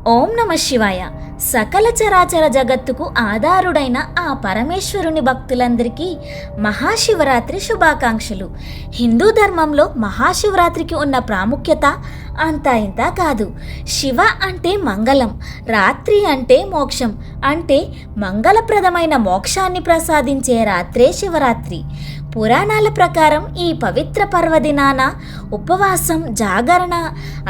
ఓం నమ శివాయ. సకల చరాచర జగత్తుకు ఆధారుడైన ఆ పరమేశ్వరుని భక్తులందరికీ మహాశివరాత్రి శుభాకాంక్షలు. హిందూ ధర్మంలో మహాశివరాత్రికి ఉన్న ప్రాముఖ్యత అంతా ఇంతా కాదు. శివ అంటే మంగళం, రాత్రి అంటే మోక్షం, అంటే మంగళప్రదమైన మోక్షాన్ని ప్రసాదించే రాత్రే శివరాత్రి. పురాణాల ప్రకారం ఈ పవిత్ర పర్వదినాన ఉపవాసం, జాగరణ,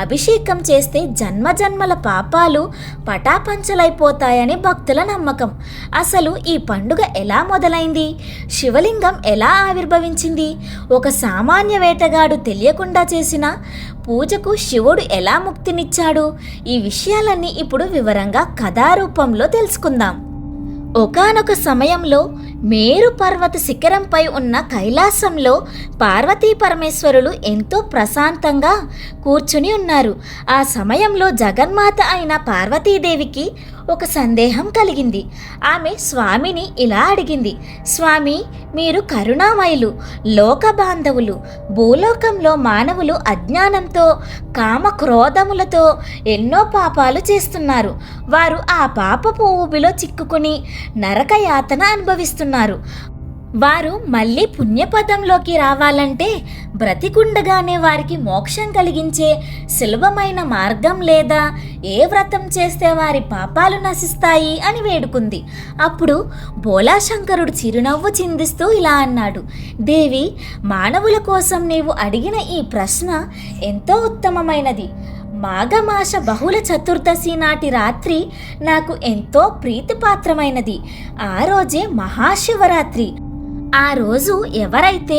అభిషేకం చేస్తే జన్మజన్మల పాపాలు పటాపంచలైపోతాయని భక్తుల నమ్మకం. అసలు ఈ పండుగ ఎలా మొదలైంది? శివలింగం ఎలా ఆవిర్భవించింది? ఒక సామాన్య వేటగాడు తెలియకుండా చేసిన పూజకు శివుడు ఎలా ముక్తినిచ్చాడు? ఈ విషయాలన్నీ ఇప్పుడు వివరంగా కథారూపంలో తెలుసుకుందాం. ఒకానొక సమయంలో మేరు పర్వత శిఖరంపై ఉన్న కైలాసంలో పార్వతీ పరమేశ్వరులు ఎంతో ప్రశాంతంగా కూర్చుని ఉన్నారు. ఆ సమయంలో జగన్మాత అయిన పార్వతీదేవికి ఒక సందేహం కలిగింది. ఆమె స్వామిని ఇలా అడిగింది: స్వామి, మీరు కరుణామయులు, లోక బాంధవులు. భూలోకంలో మానవులు అజ్ఞానంతో, కామ క్రోధములతో ఎన్నో పాపాలు చేస్తున్నారు. వారు ఆ పాపపు ఊబిలో చిక్కుకుని నరక యాతన అనుభవిస్తున్నారు. వారు మళ్ళీ పుణ్యపదంలోకి రావాలంటే బ్రతికుండగానే వారికి మోక్షం కలిగించే సులభమైన మార్గం లేదా? ఏ వ్రతం చేస్తే వారి పాపాలు నశిస్తాయి అని వేడుకుంది. అప్పుడు బోలాశంకరుడు చిరునవ్వు చిందిస్తూ ఇలా అన్నాడు: దేవి, మానవుల కోసం నీవు అడిగిన ఈ ప్రశ్న ఎంతో ఉత్తమమైనది. మాఘమాస బహుళ చతుర్దశి నాటి రాత్రి నాకు ఎంతో ప్రీతిపాత్రమైనది. ఆ రోజే మహాశివరాత్రి. ఆ రోజు ఎవరైతే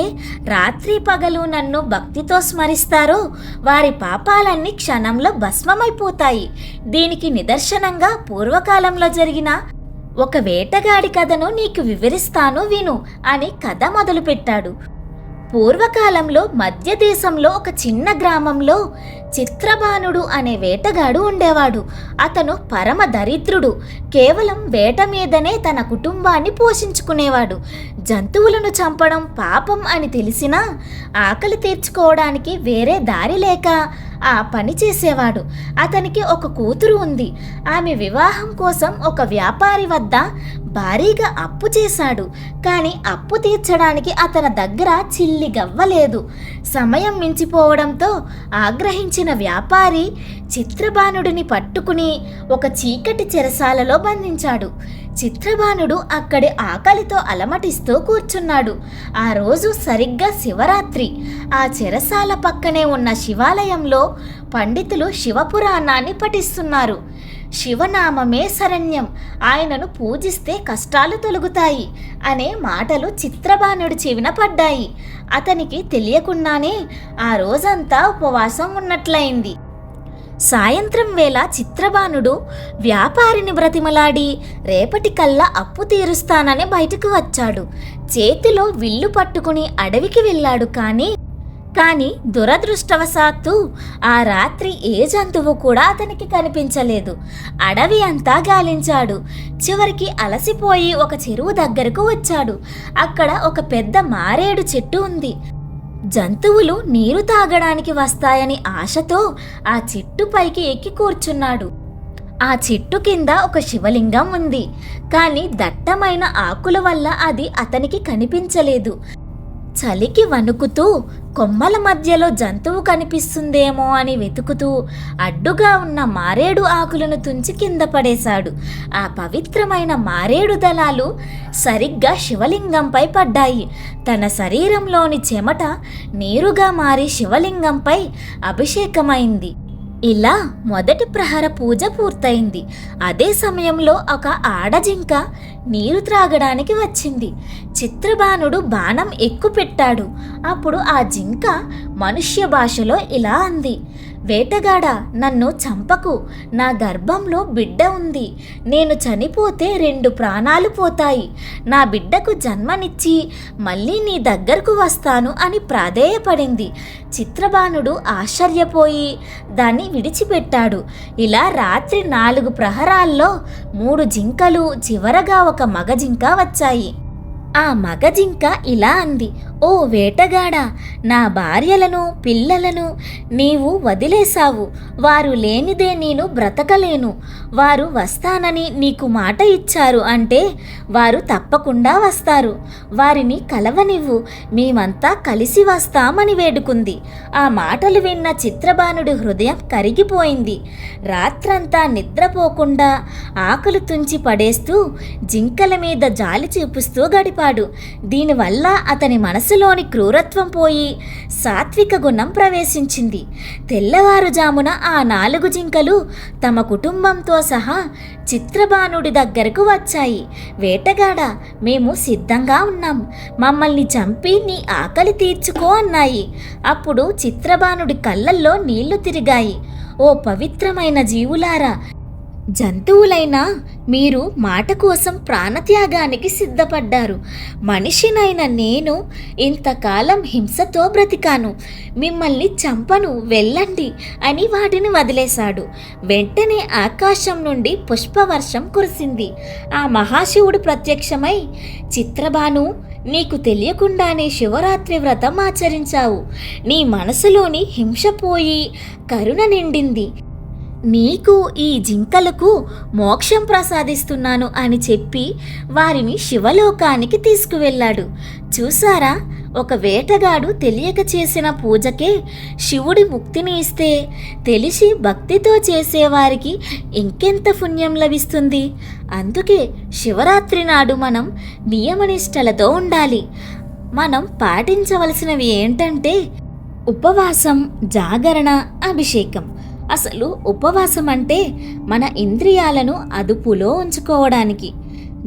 రాత్రి పగలు నన్ను భక్తితో స్మరిస్తారో వారి పాపాలన్నీ క్షణంలో భస్మమైపోతాయి. దీనికి నిదర్శనంగా పూర్వకాలంలో జరిగిన ఒక వేటగాడి కథను నీకు వివరిస్తాను, విను అని కథ మొదలుపెట్టాడు. పూర్వకాలంలో మధ్య దేశంలో ఒక చిన్న గ్రామంలో చిత్రబాణుడు అనే వేటగాడు ఉండేవాడు. అతను పరమ దరిద్రుడు. కేవలం వేట మీదనే తన కుటుంబాన్ని పోషించుకునేవాడు. జంతువులను చంపడం పాపం అని తెలిసినా ఆకలి తీర్చుకోవడానికి వేరే దారి లేక ఆ పని చేసేవాడు. అతనికి ఒక కూతురు ఉంది. ఆమె వివాహం కోసం ఒక వ్యాపారి వద్ద భారీగా అప్పు చేశాడు. కానీ అప్పు తీర్చడానికి అతని దగ్గర చిల్లి గవ్వలేదు. సమయం మించిపోవడంతో ఆగ్రహించిన వ్యాపారి చిత్రబాణుడిని పట్టుకుని ఒక చీకటి చెరసాలలో బంధించాడు. చిత్రబాణుడు అక్కడి ఆకలితో అలమటిస్తూ కూర్చున్నాడు. ఆ రోజు సరిగ్గా శివరాత్రి. ఆ చెరసాల పక్కనే ఉన్న శివాలయంలో పండితులు శివపురాణాన్ని పఠిస్తున్నారు. శివనామమే శరణ్యం, ఆయనను పూజిస్తే కష్టాలు తొలగుతాయి అనే మాటలు చిత్రబాణుడి చెవిన పడ్డాయి. అతనికి తెలియకుండానే ఆ రోజంతా ఉపవాసం ఉన్నట్లయింది. సాయంత్రం వేళ చిత్రబాణుడు వ్యాపారిని బ్రతిమలాడి రేపటికల్లా అప్పు తీరుస్తానని బయటకు వచ్చాడు. చేతిలో విల్లు పట్టుకుని అడవికి వెళ్ళాడు. కానీ దురదృష్టవశాత్తు ఆ రాత్రి ఏ జంతువు కూడా అతనికి కనిపించలేదు. అడవి అంతా గాలించాడు. చివరికి అలసిపోయి ఒక చెరువు దగ్గరకు వచ్చాడు. అక్కడ ఒక పెద్ద మారేడు చెట్టు ఉంది. జంతువులు నీరు తాగడానికి వస్తాయని ఆశతో ఆ చెట్టు పైకి ఎక్కి కూర్చున్నాడు. ఆ చెట్టు కింద ఒక శివలింగం ఉంది. కానీ దట్టమైన ఆకుల వల్ల అది అతనికి కనిపించలేదు. చలికి వణుకుతూ కొమ్మల మధ్యలో జంతువు కనిపిస్తుందేమో అని వెతుకుతూ అడ్డుగా ఉన్న మారేడు ఆకులను తుంచి కింద పడేశాడు. ఆ పవిత్రమైన మారేడు దళాలు సరిగ్గా శివలింగంపై పడ్డాయి. తన శరీరంలోని చెమట నీరుగా మారి శివలింగంపై అభిషేకమైంది. ఇలా మొదటి ప్రహర పూజ పూర్తయింది. అదే సమయంలో ఒక ఆడజింక నీరు త్రాగడానికి వచ్చింది. చిత్రబాణుడు బాణం ఎక్కుపెట్టాడు. అప్పుడు ఆ జింక మనుష్య భాషలో ఇలా అంది: వేటగాడా, నన్ను చంపకు. నా గర్భంలో బిడ్డ ఉంది. నేను చనిపోతే 2 ప్రాణాలు పోతాయి. నా బిడ్డకు జన్మనిచ్చి మళ్ళీ నీ దగ్గరకు వస్తాను అని ప్రాధేయపడింది. చిత్రబాణుడు ఆశ్చర్యపోయి దాన్ని విడిచిపెట్టాడు. ఇలా రాత్రి 4 ప్రహరాల్లో 3 జింకలు, చివరగా ఒక మగ జింక వచ్చాయి. ఆ మగ జింక ఇలా అంది: ఓ వేటగాడా, నా భార్యలను పిల్లలను నీవు వదిలేశావు. వారు లేనిదే నేను బ్రతకలేను. వారు వస్తానని నీకు మాట ఇచ్చారు అంటే వారు తప్పకుండా వస్తారు. వారిని కలవనివ్వు, మేమంతా కలిసి వస్తామని వేడుకుంది. ఆ మాటలు విన్న చిత్రబాణుడి హృదయం కరిగిపోయింది. రాత్రంతా నిద్రపోకుండా ఆకలి తుంచి పడేస్తూ జింకల మీద జాలి చూపిస్తూ గడిపాడు. దీనివల్ల అతని మనసులోని క్రూరత్వం పోయి సాత్విక గుణం ప్రవేశించింది. తెల్లవారుజామున ఆ 4 జింకలు తమ కుటుంబంతో సహా చిత్రబాణుడి దగ్గరకు వచ్చాయి. వేటగాడా, మేము సిద్ధంగా ఉన్నాం, మమ్మల్ని చంపి నీ ఆకలి తీర్చుకో అన్నాయి. అప్పుడు చిత్రబాణుడి కళ్ళల్లో నీళ్లు తిరిగాయి. ఓ పవిత్రమైన జీవులారా, జంతువులైనా మీరు మాట కోసం ప్రాణత్యాగానికి సిద్ధపడ్డారు. మనిషినైన నేను ఇంతకాలం హింసతో బ్రతికాను. మిమ్మల్ని చంపను, వెళ్ళండి అని వాటిని వదిలేశాడు. వెంటనే ఆకాశం నుండి పుష్పవర్షం కురిసింది. ఆ మహాశివుడు ప్రత్యక్షమై, చిత్రబాను, నీకు తెలియకుండానే శివరాత్రి వ్రతం ఆచరించావు. నీ మనసులోని హింస పోయి కరుణ నిండింది. నీకు ఈ జింకలకు మోక్షం ప్రసాదిస్తున్నాను అని చెప్పి వారిని శివలోకానికి తీసుకువెళ్ళాడు. చూసారా, ఒక వేటగాడు తెలియక చేసిన పూజకే శివుడి ముక్తిని ఇస్తే తెలిసి భక్తితో చేసేవారికి ఇంకెంత పుణ్యం లభిస్తుంది. అందుకే శివరాత్రి నాడు మనం నియమనిష్టలతో ఉండాలి. మనం పాటించవలసినవి ఏంటంటే ఉపవాసం, జాగరణ, అభిషేకం. అసలు ఉపవాసం అంటే మన ఇంద్రియాలను అదుపులో ఉంచుకోవడానికి.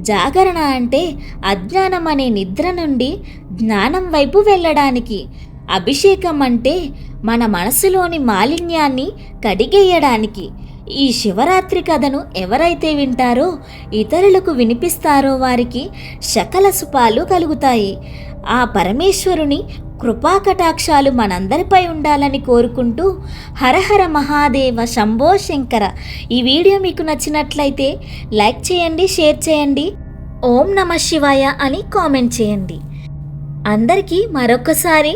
జాగరణ అంటే అజ్ఞానం అనే నిద్ర నుండి జ్ఞానం వైపు వెళ్ళడానికి. అభిషేకం అంటే మన మనసులోని మాలిన్యాన్ని కడిగేయడానికి. ఈ శివరాత్రి కథను ఎవరైతే వింటారో, ఇతరులకు వినిపిస్తారో వారికి సకల శుభాలు కలుగుతాయి. ఆ పరమేశ్వరుని కృపాకటాక్షాలు మనందరిపై ఉండాలని కోరుకుంటూ, హరహర మహాదేవ, శంభో శంకర. ఈ వీడియో మీకు నచ్చినట్లయితే లైక్ చేయండి, షేర్ చేయండి, ఓం నమః శివాయ అని కామెంట్ చేయండి. అందరికీ మరొకసారి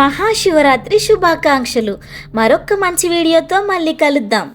మహాశివరాత్రి శుభాకాంక్షలు. మరొక మంచి వీడియోతో మళ్ళీ కలుద్దాం.